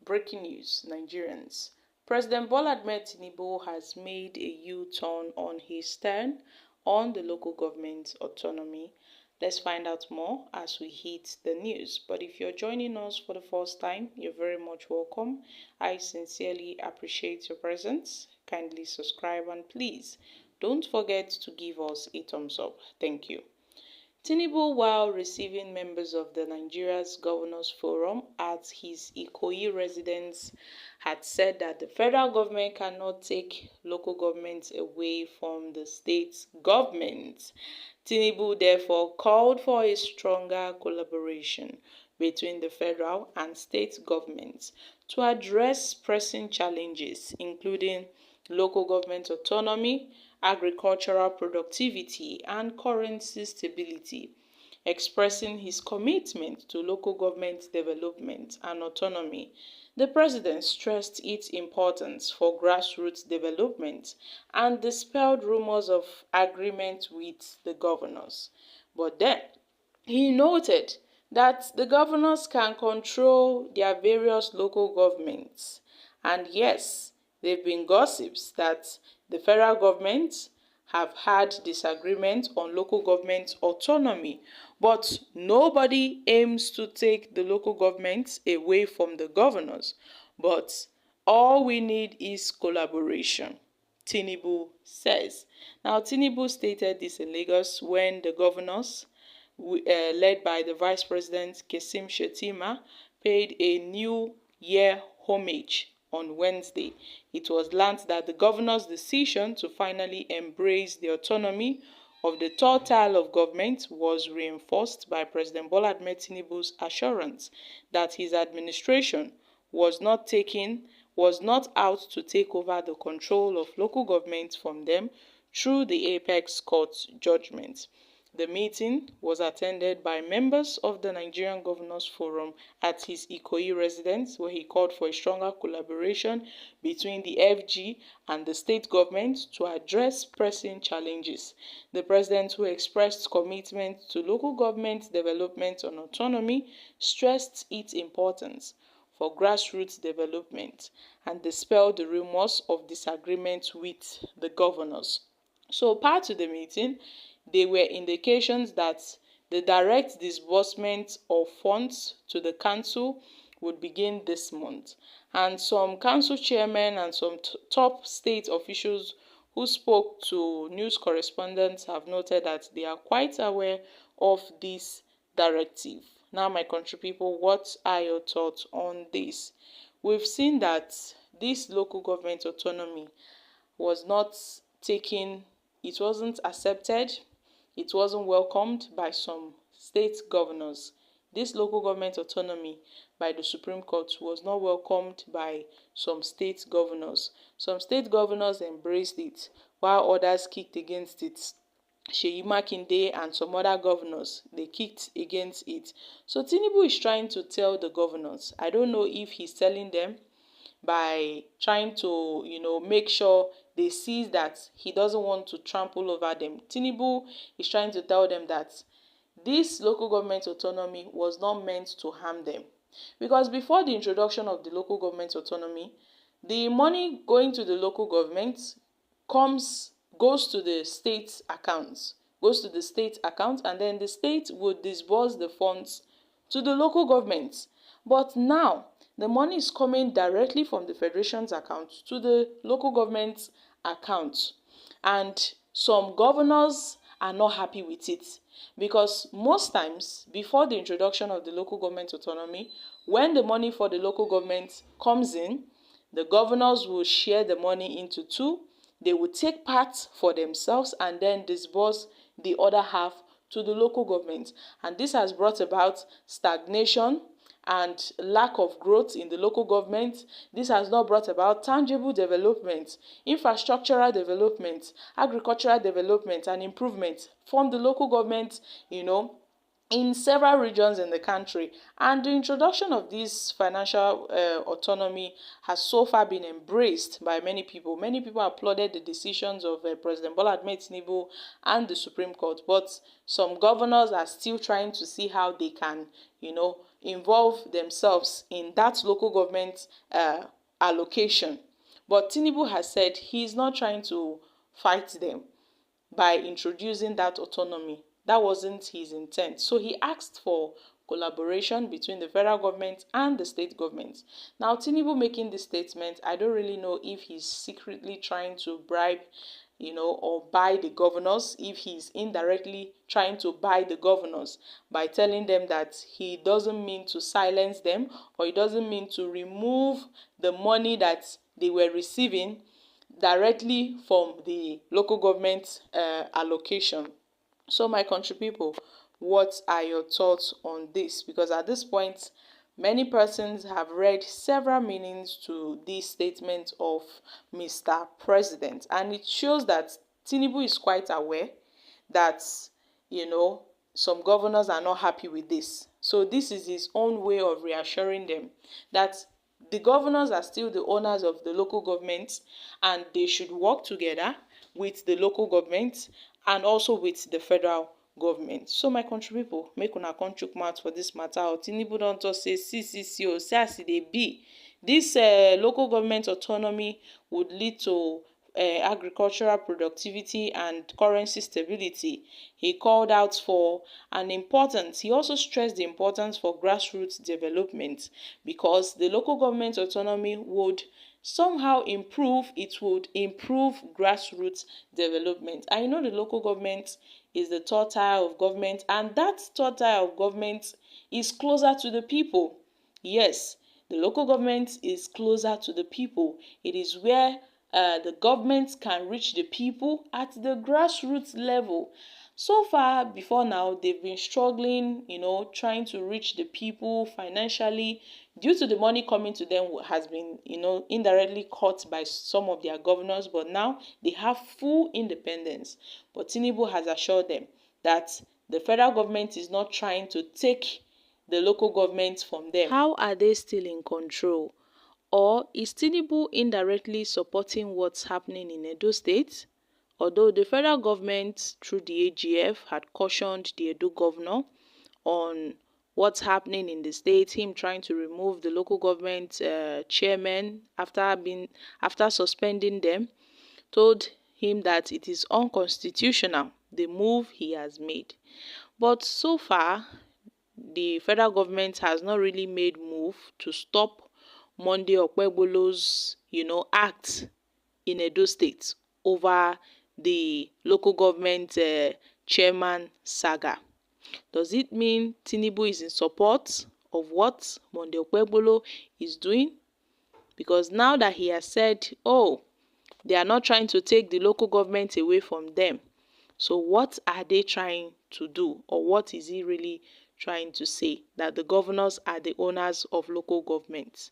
Breaking news, Nigerians. President Bola Ahmed Tinubu has made a U-turn on his stand on the local government autonomy. Let's find out more as we hit the news. But if you're joining us for the first time, you're very much welcome. I sincerely appreciate your presence. Kindly subscribe and please don't forget to give us a thumbs up. Thank you. Tinubu, while receiving members of the Nigeria's Governors Forum at his Ikoyi residence, had said that the federal government cannot take local governments away from the state government. Tinubu therefore called for a stronger collaboration between the federal and state governments to address pressing challenges, including local government autonomy, agricultural productivity, and currency stability. Expressing his commitment to local government development and autonomy, the president stressed its importance for grassroots development and dispelled rumors of agreement with the governors. But then, he noted that the governors can control their various local governments. And yes, there have been gossips that the federal government have had disagreement on local government autonomy, but nobody aims to take the local governments away from the governors. But all we need is collaboration, Tinubu says. Now, Tinubu stated this in Lagos when the governors, led by the Vice President Kesim Shettima, paid a New Year homage on Wednesday. It was learned that the governor's decision to finally embrace the autonomy of the third tier of government was reinforced by President Bola Ahmed Tinubu's assurance that his administration was not out to take over the control of local government from them through the Apex Court's judgment. The meeting was attended by members of the Nigerian Governors Forum at his Ikoyi residence, where he called for a stronger collaboration between the FG and the state government to address pressing challenges. The president, who expressed commitment to local government development and autonomy, stressed its importance for grassroots development and dispelled the rumors of disagreement with the governors. So, prior to the meeting, there were indications that the direct disbursement of funds to the council would begin this month. And some council chairmen and some top state officials who spoke to news correspondents have noted that they are quite aware of this directive. Now, my country people, what are your thoughts on this? We've seen that this local government autonomy was not taken, it wasn't accepted, it wasn't welcomed by some state governors. This local government autonomy by the Supreme Court was not welcomed by some state governors. Some state governors embraced it, while others kicked against it. Seyi Makinde and some other governors, they kicked against it. So Tinubu is trying to tell the governors, I don't know if he's telling them by trying to, make sure they see that he doesn't want to trample over them. Tinubu is trying to tell them that this local government autonomy was not meant to harm them. Because before the introduction of the local government autonomy, the money going to the local government goes to the state accounts, and then the state would disburse the funds to the local government. But now, the money is coming directly from the federation's account to the local government's account. And some governors are not happy with it, because most times, before the introduction of the local government autonomy, when the money for the local government comes in, the governors will share the money into two. They will take part for themselves and then disburse the other half to the local government. And this has brought about stagnation and lack of growth in the local government. This has not brought about tangible development, infrastructural development, agricultural development and improvement from the local government, in several regions in the country. And the introduction of this financial autonomy has so far been embraced by many people. Many people applauded the decisions of President Bola Ahmed Tinubu and the Supreme Court, but some governors are still trying to see how they can, involve themselves in that local government allocation. But Tinubu has said he is not trying to fight them by introducing that autonomy. That wasn't his intent. So he asked for collaboration between the federal government and the state government. Now, Tinubu making this statement, I don't really know if he's secretly trying to bribe, or buy the governors, if he's indirectly trying to buy the governors by telling them that he doesn't mean to silence them, or he doesn't mean to remove the money that they were receiving directly from the local government allocation. So my country people, what are your thoughts on this? Because at this point, many persons have read several meanings to this statement of Mr. President, and it shows that Tinubu is quite aware that, some governors are not happy with this. So this is his own way of reassuring them that the governors are still the owners of the local government, and they should work together with the local government and also with the federal government. So my country people, make una come chook mouth for this matter. Tinubu don talk say see o, say as e dey be, this local government autonomy would lead to agricultural productivity and currency stability. He called out for an importance. He also stressed the importance for grassroots development, because the local government autonomy would somehow improve, it would improve grassroots development. I know the local government is the third tier of government, and that third tier of government is closer to the people. Yes, the local government is closer to the people. It is where the government can reach the people at the grassroots level. So far, before now, they've been struggling, trying to reach the people financially due to the money coming to them has been, indirectly cut by some of their governors. But now they have full independence. But Tinubu has assured them that the federal government is not trying to take the local government from them. How are they still in control? Or is Tinubu indirectly supporting what's happening in Edo State? Although the federal government, through the AGF, had cautioned the Edo governor on what's happening in the state, him trying to remove the local government chairman after suspending them, told him that it is unconstitutional, the move he has made. But so far, the federal government has not really made move to stop Monday Okpebholo's, act in Edo State over the local government chairman saga. Does it mean Tinubu is in support of what Monday Okpebholo is doing? Because now that he has said, they are not trying to take the local government away from them. So what are they trying to do? Or what is he really trying to say? That the governors are the owners of local governments?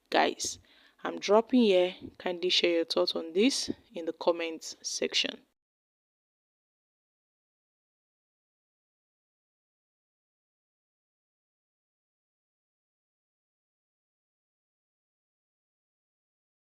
Guys, I'm dropping here. Kindly share your thoughts on this in the comments section.